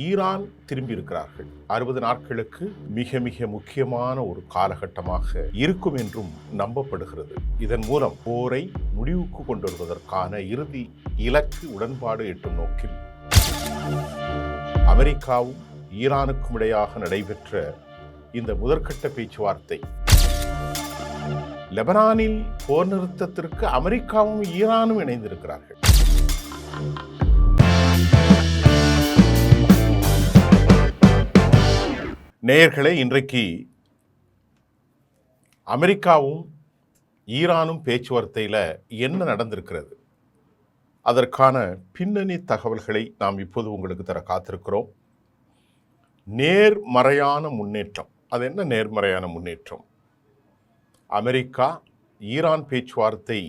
Iran திரும்பியிருக்கிறார்கள். 60 நாட்களுக்கு மிக மிக முக்கியமான ஒரு காலகட்டமாக இருக்கும் என்றும் நம்பப்படுகிறது. இதன் மூலம் போரை முடிவுக்கு கொண்டு வருவதற்கான இறுதி இலக்கு உடன்பாடு எட்டும் நோக்கில் அமெரிக்காவும் ஈரானுக்கும் இடையாக நடைபெற்ற இந்த முதற்கட்ட பேச்சுவார்த்தை லெபனானில் போர் நிறுத்தத்திற்கு அமெரிக்காவும் ஈரானும் இணைந்திருக்கிறார்கள். நேயர்களே, இன்றைக்கு அமெரிக்காவும் ஈரானும் பேச்சுவார்த்தையில் என்ன நடந்திருக்கிறது, அதற்கான பின்னணி தகவல்களை நாம் இப்போது உங்களுக்கு தர காத்திருக்கிறோம். நேர்மறையான முன்னேற்றம். அது என்ன நேர்மறையான முன்னேற்றம்? அமெரிக்கா ஈரான் பேச்சுவார்த்தை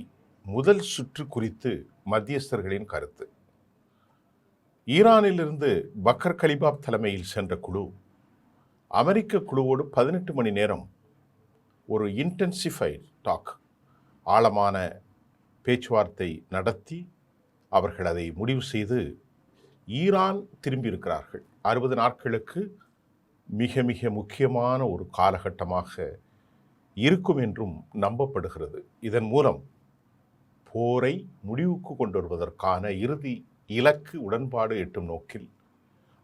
முதல் சுற்று குறித்து மத்தியஸ்தர்களின் கருத்து. ஈரானிலிருந்து பக்கர் கலிபாப் தலைமையில் சென்ற குழு அமெரிக்க குழுவோடு 18 மணி நேரம் ஒரு இன்டென்சிஃபைட் டாக், ஆழமான பேச்சுவார்த்தை நடத்தி அவர்கள் அதை முடிவு செய்து ஈரான் திரும்பியிருக்கிறார்கள். 60 நாட்களுக்கு மிக மிக முக்கியமான ஒரு காலகட்டமாக இருக்கும் என்றும் நம்பப்படுகிறது. இதன் மூலம் போரை முடிவுக்கு கொண்டு வருவதற்கான இறுதி இலக்கு உடன்பாடு எட்டும் நோக்கில்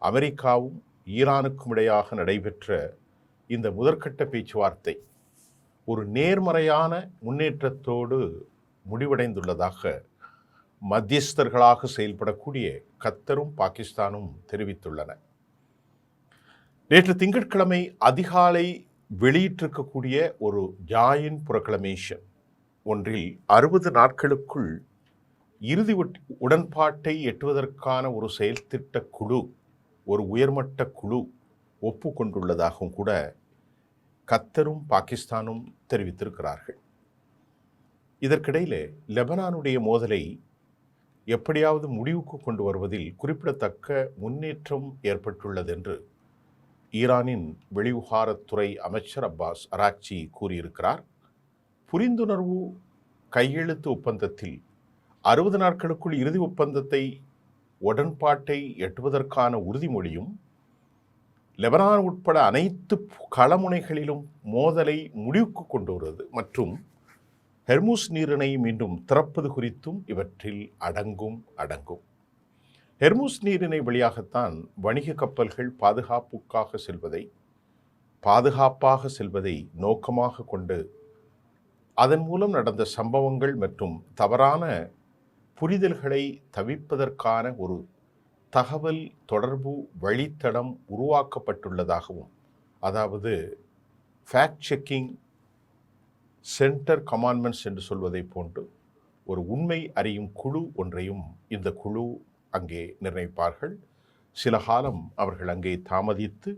அமெரிக்காவும் ஈரானுக்கும் இடையாக நடைபெற்ற இந்த முதற்கட்ட பேச்சுவார்த்தை ஒரு நேர்மறையான முன்னேற்றத்தோடு முடிவடைந்துள்ளதாக மத்தியஸ்தர்களாக செயல்படக்கூடிய கத்தரும் பாகிஸ்தானும் தெரிவித்துள்ளன. நேற்று திங்கட்கிழமை அதிகாலை வெளியிட்டிருக்கக்கூடிய ஒரு ஜாயின்ட் புரோக்ளமேஷன் ஒன்றில் 60 நாட்களுக்குள் இறுதி உடன்பாட்டை எட்டுவதற்கான ஒரு செயல்திட்ட குழு, ஒரு உயர்மட்ட குழு ஒப்புக்கொண்டுள்ளதாகவும் கூட கத்தரும் பாகிஸ்தானும் தெரிவித்திருக்கிறார்கள். இதற்கிடையிலே லெபனானுடைய மோதலை எப்படியாவது முடிவுக்கு கொண்டு வருவதில் குறிப்பிடத்தக்க முன்னேற்றம் ஏற்பட்டுள்ளது என்று ஈரானின் வெளிவிவகாரத்துறை அமைச்சர் அப்பாஸ் அராக்சி கூறியிருக்கிறார். புரிந்துணர்வு கையெழுத்து ஒப்பந்தத்தில் 60 நாட்களுக்குள் இறுதி ஒப்பந்தத்தை உடன்பாட்டை எட்டுவதற்கான உறுதிமொழியும், லெபனான் உட்பட அனைத்து களமுனைகளிலும் மோதலை முடிவுக்கு கொண்டு வருவது மற்றும் ஹெர்முஸ் நீரிணை மீண்டும் திறப்பது குறித்தும் இவற்றில் அடங்கும். ஹெர்முஸ் நீரிணை வழியாகத்தான் வணிக கப்பல்கள் பாதுகாப்பாக செல்வதை நோக்கமாக கொண்டு அதன் மூலம் நடந்த சம்பவங்கள் மற்றும் தவறான புரிதல்களை தவிர்ப்பதற்கான ஒரு தகவல் தொடர்பு வழித்தடம் உருவாக்கப்பட்டுள்ளதாகவும், அதாவது ஃபேக்ட் செக்கிங் சென்டர் கமாண்ட்மெண்ட்ஸ் என்று சொல்வதை போன்று ஒரு உண்மை அறியும் குழு ஒன்றையும் இந்த குழு அங்கே நிர்ணயிப்பார்கள். சில காலம் அவர்கள் அங்கே தாமதித்து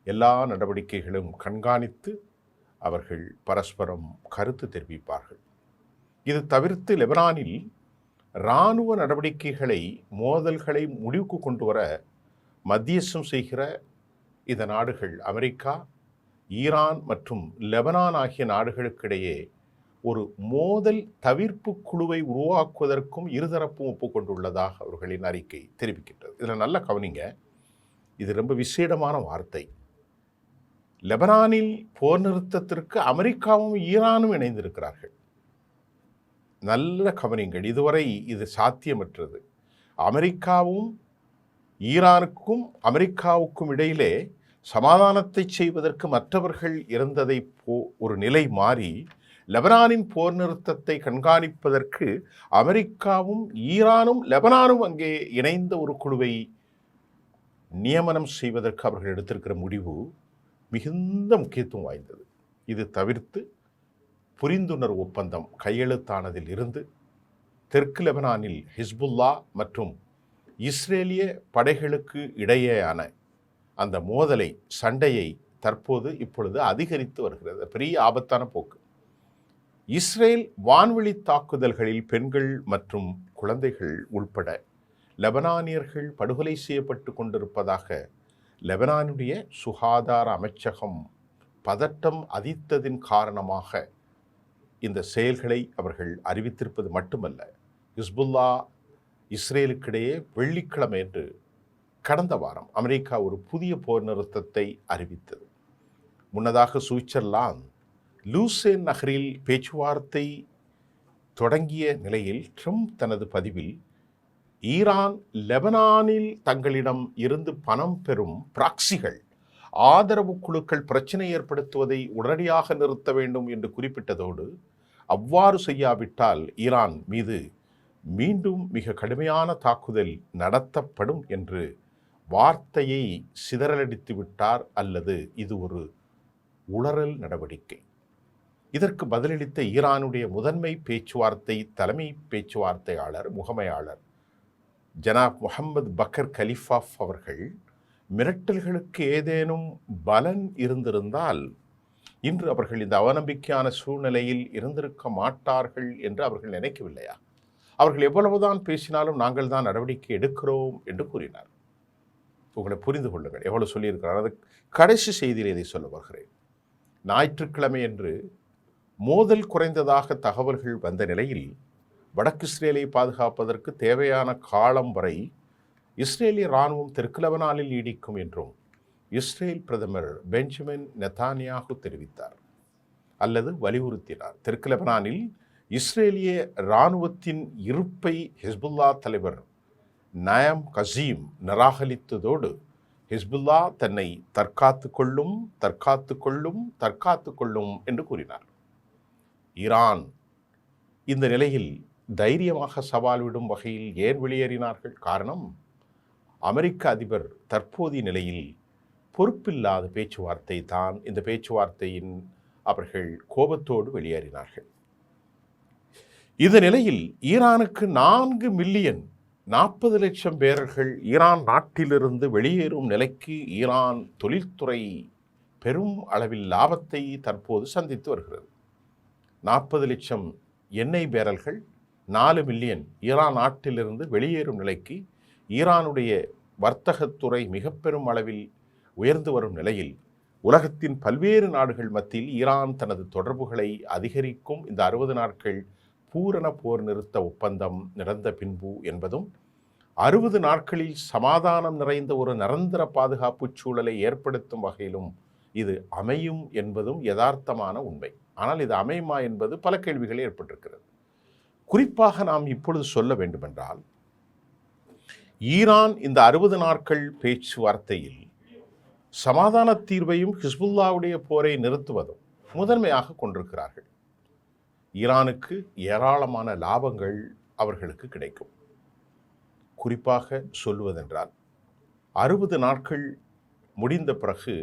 எல்லா நடவடிக்கைகளும் கண்காணித்து அவர்கள் பரஸ்பரம் கருத்து தெரிவிப்பார்கள். இது தவிர்த்து லெபனானில் இராணுவ நடவடிக்கைகளை, மோதல்களை முடிவுக்கு கொண்டு வர மத்தியஸ்தம் செய்கிற இந்த நாடுகள் அமெரிக்கா, ஈரான் மற்றும் லெபனான் ஆகிய நாடுகளுக்கிடையே ஒரு மோதல் தவிர்ப்பு குழுவை உருவாக்குவதற்கும் இருதரப்பும் ஒப்புக்கொண்டுள்ளதாக அவர்களின் அறிக்கை தெரிவிக்கின்றது. இதில் நல்ல கவனிங்க, இது ரொம்ப விசேடமான வார்த்தை. லெபனானில் போர் நிறுத்தத்திற்கு அமெரிக்காவும் ஈரானும் இணைந்திருக்கிறார்கள். நல்ல கவனிங்கள், இதுவரை இது சாத்தியமற்றது. அமெரிக்காவும் ஈரானுக்கும் அமெரிக்காவுக்கும் இடையிலே சமாதானத்தை செய்வதற்கு மற்றவர்கள் இருந்ததை ஒரு நிலை மாறி லெபனானின் போர் நிறுத்தத்தை கண்காணிப்பதற்கு அமெரிக்காவும் ஈரானும் லெபனானும் அங்கே இணைந்த ஒரு குழுவை நியமனம் செய்வதற்கு அவர்கள் எடுத்திருக்கிற முடிவு மிகுந்த முக்கியத்துவம் வாய்ந்தது. இது தவிர்த்து புரிந்துணர்வு ஒப்பந்தம் கையெழுத்தானதில் இருந்து தெற்கு லெபனானில் ஹிஸ்புல்லா மற்றும் இஸ்ரேலிய படைகளுக்கு இடையேயான அந்த மோதலை, சண்டையை இப்பொழுது அதிகரித்து வருகிறது. பெரிய ஆபத்தான போக்கு. இஸ்ரேல் வான்வெளி தாக்குதல்களில் பெண்கள் மற்றும் குழந்தைகள் உள்பட லெபனானியர்கள் படுகொலை செய்யப்பட்டு கொண்டிருப்பதாக லெபனானுடைய சுகாதார அமைச்சகம் பதட்டம் அதித்ததின் காரணமாக இந்த செயல்களை அவர்கள் அறிவித்திருப்பது மட்டுமல்ல, ஹிஸ்புல்லா இஸ்ரேலுக்கிடையே வெள்ளிக்கிழமை என்று கடந்த வாரம் அமெரிக்கா ஒரு புதிய போர் நிறுத்தத்தை அறிவித்தது. முன்னதாக சுவிட்சர்லாந்து லூசேன் நகரில் பேச்சுவார்த்தை தொடங்கிய நிலையில் ட்ரம்ப் தனது பதிவில் ஈரான் லெபனானில் தங்களிடம் இருந்து பணம் பெறும் பிராக்சிகள் ஆதரவு குழுக்கள் பிரச்சனை ஏற்படுத்துவதை உடனடியாக நிறுத்த வேண்டும் என்று குறிப்பிட்டதோடு அவ்வாறு செய்யாவிட்டால் ஈரான் மீது மீண்டும் மிக கடுமையான தாக்குதல் நடத்தப்படும் என்று வார்த்தையை சிதறலடித்து விட்டார். அல்லது இது ஒரு உளறல் நடவடிக்கை. இதற்கு பதிலளித்த ஈரானுடைய முதன்மை பேச்சுவார்த்தை தலைமை பேச்சுவார்த்தையாளர் முகமையாளர் ஜனாப் முஹம்மது பக்கர் கலிஃபாஃப் அவர்கள் மிரட்டல்களுக்கு ஏதேனும் பலன் இருந்திருந்தால் இன்று அவர்கள் இந்த அவநம்பிக்கையான சூழ்நிலையில் இருந்திருக்க மாட்டார்கள் என்று அவர்கள் நினைக்கவில்லையா? அவர்கள் எவ்வளவுதான் பேசினாலும் நாங்கள் தான் நடவடிக்கை எடுக்கிறோம் என்று கூறினார். உங்களை புரிந்து கொள்ளுங்கள், எவ்வளவு சொல்லியிருக்கிறார். அது கடைசி செய்தியில் இதை சொல்ல வருகிறேன். ஞாயிற்றுக்கிழமை என்று மோதல் குறைந்ததாக தகவல்கள் வந்த நிலையில் வடக்கு இஸ்ரேலை பாதுகாப்பதற்கு தேவையான காலம் வரை இஸ்ரேலிய இராணுவம் தெற்கு லெபனானில் நீடிக்கும் என்றும் இஸ்ரேல் பிரதமர் பெஞ்சமின் நெதானியாகு தெரிவித்தார் அல்லது வலியுறுத்தினார். தெற்கு லெபனானில் இஸ்ரேலிய இராணுவத்தின் இருப்பை ஹிஸ்புல்லா தலைவர் நயம் கசீம் நிராகரித்ததோடு ஹிஸ்புல்லா தன்னை தற்காத்து கொள்ளும் என்று கூறினார். ஈரான் இந்த நிலையில் தைரியமாக சவால் விடும் வகையில் ஏன் வெளியேறினார்கள்? காரணம், அமெரிக்க அதிபர் தற்போதைய நிலையில் பொறுப்பில்லாத பேச்சுவார்த்தை தான். இந்த பேச்சுவார்த்தையின் அவர்கள் கோபத்தோடு வெளியேறினார்கள். இந்த நிலையில் ஈரானுக்கு 4 மில்லியன் 40 லட்சம் பேர்கள் ஈரான் நாட்டிலிருந்து வெளியேறும் நிலைக்கு ஈரான் தொழில்துறை பெரும் அளவில் லாபத்தை தற்போது சந்தித்து வருகிறது. 40 லட்சம் எண்ணெய் பேரல்கள் 4 மில்லியன் ஈரான் நாட்டிலிருந்து வெளியேறும் நிலைக்கு ஈரானுடைய வர்த்தகத்துறை மிக பெரும் அளவில் உயர்ந்து வரும் நிலையில் உலகத்தின் பல்வேறு நாடுகள் மத்தியில் ஈரான் தனது தொடர்புகளை அதிகரிக்கும். இந்த 60 நாட்கள் பூரண போர் நிறுத்த ஒப்பந்தம் நடந்த பின்பு என்பதும் 60 நாட்களில் சமாதானம் நிறைந்த ஒரு நிரந்தர பாதுகாப்பு சூழலை ஏற்படுத்தும் வகையிலும் இது அமையும் என்பதும் யதார்த்தமான உண்மை. ஆனால் இது அமையுமா என்பது பல கேள்விகள் ஏற்பட்டிருக்கிறது. குறிப்பாக நாம் இப்பொழுது சொல்ல வேண்டுமென்றால், ஈரான் இந்த 60 நாட்கள் பேச்சுவார்த்தையில் சமாதான தீர்வையும் ஹிஸ்புல்லாவுடைய போரை நிறுத்துவதும் முதன்மையாக கொண்டிருக்கிறார்கள். ஈரானுக்கு ஏராளமான லாபங்கள் அவர்களுக்கு கிடைக்கும். குறிப்பாக சொல்வதென்றால் 60 நாட்கள் முடிந்த பிறகு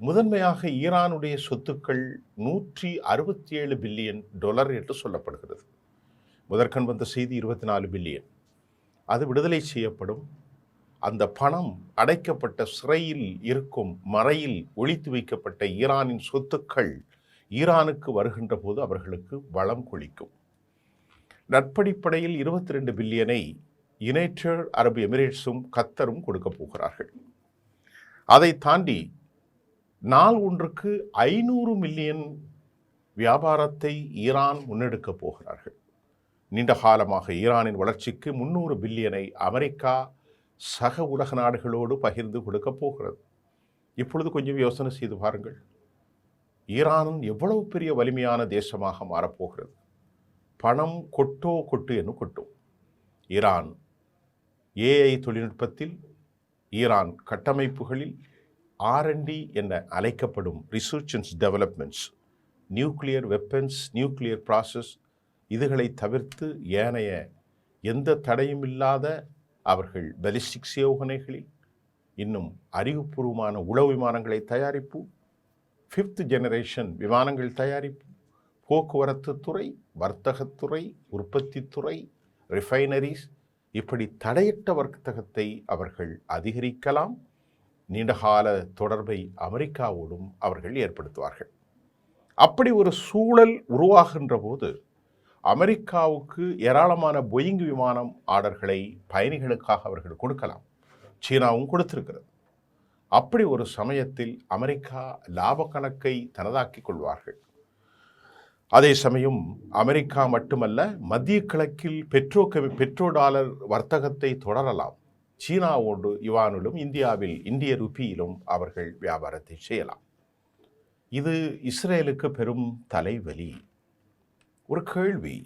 முதன்மையாக ஈரானுடைய சொத்துக்கள் $167 பில்லியன் என்று சொல்லப்படுகிறது. முதற்கண் வந்த செய்தி 24 பில்லியன். அது விடுதலை செய்யப்படும். அந்த பணம் அடைக்கப்பட்ட சிறையில் இருக்கும் மறையில் ஒளித்து வைக்கப்பட்ட ஈரானின் சொத்துக்கள் ஈரானுக்கு வருகின்ற போது அவர்களுக்கு வளம் கொளிக்கும். நட்படிப்படையில் 22 பில்லியனை யுனைடெட் அரபு எமிரேட்ஸும் கத்தரும் கொடுக்க போகிறார்கள். அதை தாண்டி நாள் ஒன்றுக்கு 500 மில்லியன் வியாபாரத்தை ஈரான் முன்னெடுக்கப் போகிறார்கள். நீண்ட காலமாக ஈரானின் வளர்ச்சிக்கு 300 பில்லியனை அமெரிக்கா சக உலக நாடுகளோடு பகிர்ந்து கொடுக்கப் போகிறது. இப்பொழுது கொஞ்சம் யோசனை செய்து பாருங்கள், ஈரானும் எவ்வளவு பெரிய வலிமையான தேசமாக மாறப்போகிறது. பணம் கொட்டு என்று கொட்டும். ஈரான் ஏஐ தொழில்நுட்பத்தில், ஈரான் கட்டமைப்புகளில், R&D என அழைக்கப்படும் research and developments, nuclear weapons, nuclear process, இதுகளை தவிர்த்து ஏனைய எந்த தடையும் இல்லாத அவர்கள் பாலிஸ்டிக் ஏவுகணைகளில், இன்னும் அறிவுபூர்வமான உளவு விமானங்களை தயாரிப்பு, 5th ஜெனரேஷன் விமானங்கள் தயாரிப்பு, போக்குவரத்து துறை, வர்த்தகத்துறை, உற்பத்தித்துறை, ரிஃபைனரிஸ், இப்படி தடையற்ற வர்த்தகத்தை அவர்கள் அதிகரிக்கலாம். நீண்டகால தொடர்பை அமெரிக்காவோடும் அவர்கள் ஏற்படுத்துவார்கள். அப்படி ஒரு சூழல் உருவாகின்ற போது அமெரிக்காவுக்கு ஏராளமான போயிங் விமானம் ஆர்டர்களை பயணிகளுக்காக அவர்கள் கொடுக்கலாம். சீனாவும் கொடுத்திருக்கிறது. அப்படி ஒரு சமயத்தில் அமெரிக்கா லாப கணக்கை தனதாக்கிக் கொள்வார்கள். அதே சமயம் அமெரிக்கா மட்டுமல்ல, மத்திய கிழக்கில் பெட்ரோ டாலர் வர்த்தகத்தை தொடரலாம். சீனாவோடு யுவானிலும் இந்தியாவில் இந்திய ருப்பியிலும் அவர்கள் வியாபாரத்தை செய்யலாம். இது இஸ்ரேலுக்கு பெரும் தலைவலி. ஒரு கேள்வி,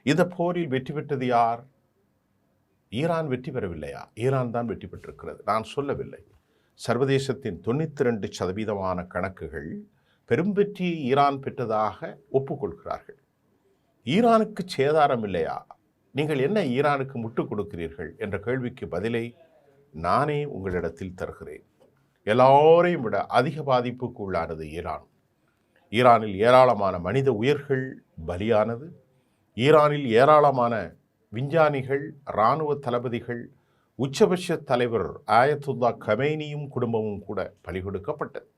இந்த போரில் வெற்றி பெற்றது யார்? ஈரான் வெற்றி பெறவில்லையா? ஈரான் தான் வெற்றி பெற்றிருக்கிறது. நான் சொல்லவில்லை. சர்வதேசத்தின் 92% கணக்குகள் பெரும் வெற்றியை ஈரான் பெற்றதாக ஒப்புக்கொள்கிறார்கள். ஈரானுக்கு சேதாரம் இல்லையா? நீங்கள் என்ன ஈரானுக்கு முட்டுக் கொடுக்கிறீர்கள் என்ற கேள்விக்கு பதிலை நானே உங்களிடத்தில் தருகிறேன். எல்லாரையும் விட அதிக பாதிப்புக்கு உள்ளானது ஈரான். ஈரானில் ஏராளமான மனித உயிர்கள் பலியானது. ஈரானில் ஏராளமான விஞ்ஞானிகள், இராணுவ தளபதிகள், உச்சபட்ச தலைவர் ஆயத்துல்லா கமேனியும் குடும்பமும் கூட பலி கொடுக்கப்பட்டது.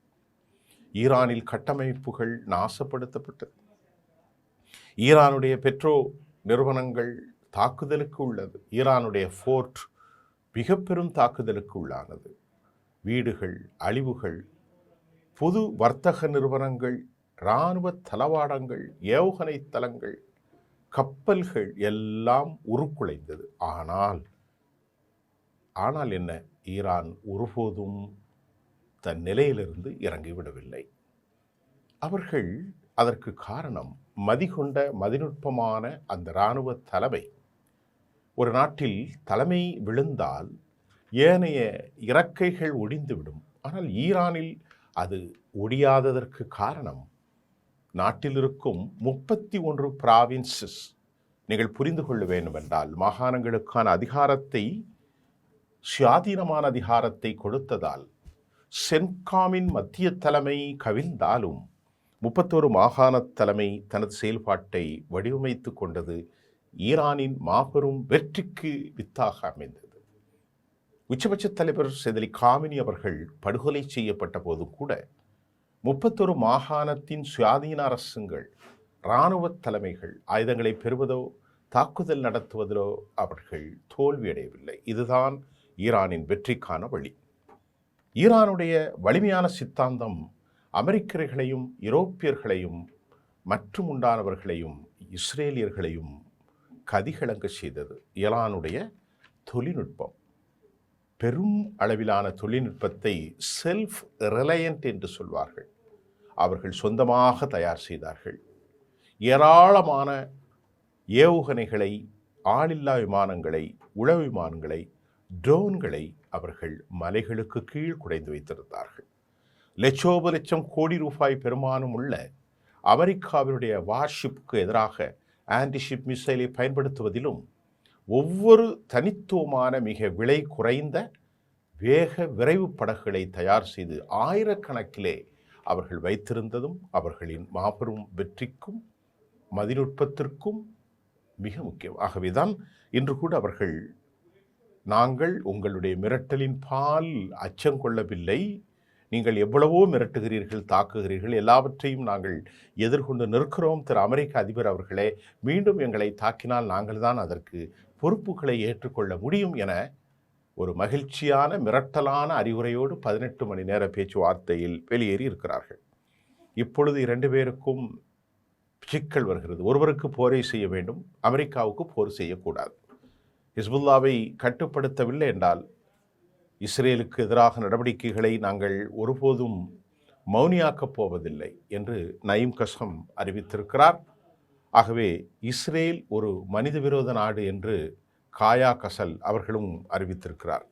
ஈரானில் கட்டமைப்புகள் நாசப்படுத்தப்பட்டது. ஈரானுடைய பெட்ரோ நிறுவனங்கள் தாக்குதலுக்கு உள்ளது. ஈரானுடைய ஃபோர்ட் மிக பெரும் தாக்குதலுக்கு உள்ளானது. வீடுகள், அழிவுகள், பொது வர்த்தக நிறுவனங்கள், இராணுவ தளவாடங்கள், ஏவுகணை தளங்கள், கப்பல்கள் எல்லாம் உருக்குலைந்தது. ஆனால் என்ன? ஈரான் ஒருபோதும் தன் நிலையிலிருந்து இறங்கிவிடவில்லை. அவர்கள் அதற்கு காரணம் மதிகொண்ட மதிநுட்பமான அந்த இராணுவ தலைமை. ஒரு நாட்டில் தலைமை விழுந்தால் ஏனைய இறக்கைகள் ஒடிந்துவிடும். ஆனால் ஈரானில் அது ஒடியாததற்கு காரணம் நாட்டில் இருக்கும் 31 ப்ராவின்சஸ். நீங்கள் புரிந்து கொள்ள வேண்டுமென்றால் மாகாணங்களுக்கான அதிகாரத்தை, சுயாதீனமான அதிகாரத்தை கொடுத்ததால் சென்காமின் மத்திய தலைமை கவிழ்ந்தாலும் 31 மாகாண தலைமை தனது செயல்பாட்டை வடிவமைத்து கொண்டது ஈரானின் மாபெரும் வெற்றிக்கு வித்தாக அமைந்தது. உச்சபட்ச தலைவர் செதலி காமினி அவர்கள் படுகொலை செய்யப்பட்ட போது கூட 31 மாகாணத்தின் சுயாதீன அரசுகள், இராணுவ தலைமைகள் ஆயுதங்களை பெறுவதோ தாக்குதல் நடத்துவதிலோ அவர்கள் தோல்வியடையவில்லை. இதுதான் ஈரானின் வெற்றிக்கான வழி. ஈரானுடைய வலிமையான சித்தாந்தம் அமெரிக்கர்களையும், யூரோப்பியர்களையும், மற்றும் உண்டானவர்களையும், இஸ்ரேலியர்களையும் கதிகலங்க செய்தது. ஈரானுடைய தொழில்நுட்பம், பெரும் அளவிலான தொழில்நுட்பத்தை செல்ஃப் ரிலையன்ட் என்று சொல்வார்கள். அவர்கள் சொந்தமாக தயார் செய்தார்கள். ஏராளமான ஏவுகணைகளை, ஆளில்லா விமானங்களை, உளவு விமானங்களை, ட்ரோன்களை அவர்கள் மலைகளுக்கு கீழ் குடைந்து வைத்திருந்தார்கள். லட்சோப கோடி ரூபாய் பெருமானம் உள்ள அமெரிக்காவினுடைய வார்ஷிப்புக்கு எதிராக ஆன்டிஷிப் மிசைலை பயன்படுத்துவதிலும், ஒவ்வொரு தனித்துவமான மிக விலை குறைந்த வேக விரைவு படகுகளை தயார் செய்து ஆயிரக்கணக்கிலே அவர்கள் வைத்திருந்ததும் அவர்களின் மாபெரும் வெற்றிக்கும் மதிநுட்பத்திற்கும் மிக முக்கியம். ஆகவேதான் இன்று கூட அவர்கள், நாங்கள் உங்களுடைய மிரட்டலின் பால் அச்சம் கொள்ளவில்லை, நீங்கள் எவ்வளவோ மிரட்டுகிறீர்கள், தாக்குகிறீர்கள், எல்லாவற்றையும் நாங்கள் எதிர்கொண்டு நிற்கிறோம். திரு அமெரிக்க அதிபர் அவர்களே, மீண்டும் எங்களை தாக்கினால் நாங்கள் தான் அதற்கு பொறுப்புகளை ஏற்றுக்கொள்ள முடியும் என ஒரு மகிழ்ச்சியான மிரட்டலான அறிவுரையோடு 18 மணி நேர பேச்சுவார்த்தையில் வெளியேறி இருக்கிறார்கள். இப்பொழுது 2 பேருக்கும் சிக்கல் வருகிறது. ஒருவருக்கு போரை செய்ய வேண்டும், அமெரிக்காவுக்கு போர் செய்யக்கூடாது. ஹிஸ்புல்லாவை கட்டுப்படுத்தவில்லை என்றால் இஸ்ரேலுக்கு எதிராக நடவடிக்கைகளை நாங்கள் ஒருபோதும் மௌனியாக்கப் போவதில்லை என்று நயீம் கசம் அறிவித்திருக்கிறார். ஆகவே இஸ்ரேல் ஒரு மனித விரோத நாடு என்று காயா கசல் அவர்களும் அறிவித்திருக்கிறார்.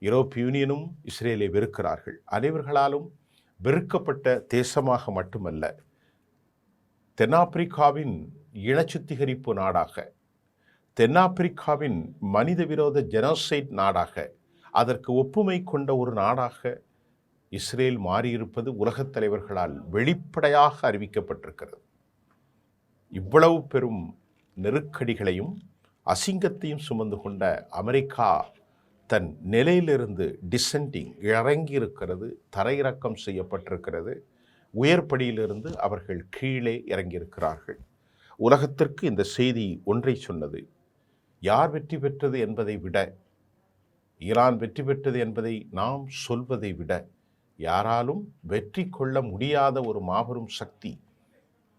யூரோப்பிய யூனியனும் இஸ்ரேலை வெறுக்கிறார்கள். அனைவர்களாலும் வெறுக்கப்பட்ட தேசமாக மட்டுமல்ல, தென்னாப்பிரிக்காவின் இனச்சுத்திகரிப்பு நாடாக, தென்னாப்பிரிக்காவின் மனித விரோத ஜெனோசைட் நாடாக, அதற்கு ஒப்புமை கொண்ட ஒரு நாடாக இஸ்ரேல் மாறியிருப்பது உலகத் தலைவர்களால் வெளிப்படையாக அறிவிக்கப்பட்டிருக்கிறது. இவ்வளவு பெரும் நெருக்கடிகளையும் அசிங்கத்தையும் சுமந்து கொண்ட அமெரிக்கா தன் நிலையிலிருந்து டிசெண்டிங் இறங்கியிருக்கிறது, தரையிறக்கம் செய்யப்பட்டிருக்கிறது. உயர்படியிலிருந்து அவர்கள் கீழே இறங்கியிருக்கிறார்கள். உலகத்திற்கு இந்த செய்தி ஒன்றை சொன்னது, யார் வெற்றி பெற்றது என்பதை விட, ஈரான் வெற்றி பெற்றது என்பதை நாம் சொல்வதை விட, யாராலும் வெற்றி கொள்ள முடியாத ஒரு மாபெரும் சக்தி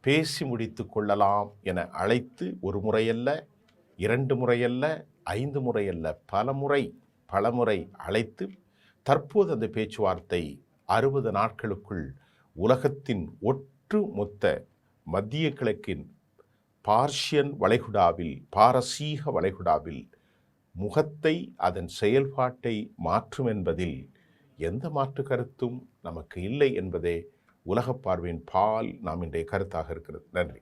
பேசி முடித்து கொள்ளலாம் என அழைத்து, ஒரு முறையல்ல, 2 முறையல்ல, 5 முறையல்ல, பல முறை பலமுறை அழைத்து தற்போது அந்த பேச்சுவார்த்தை 60 நாட்களுக்குள் உலகத்தின் ஒட்டுமொத்த மத்திய கிழக்கின் பார்ஷியன் வளைகுடாவில், பாரசீக வளைகுடாவில் முகத்தை, அதன் செயல்பாட்டை மாற்றும் என்பதில் எந்த மாற்று கருத்தும் நமக்கு இல்லை என்பதே உலகப் பார்வையின் பால் நாம் இன்றைய கருத்தாக இருக்கிறது. நன்றி.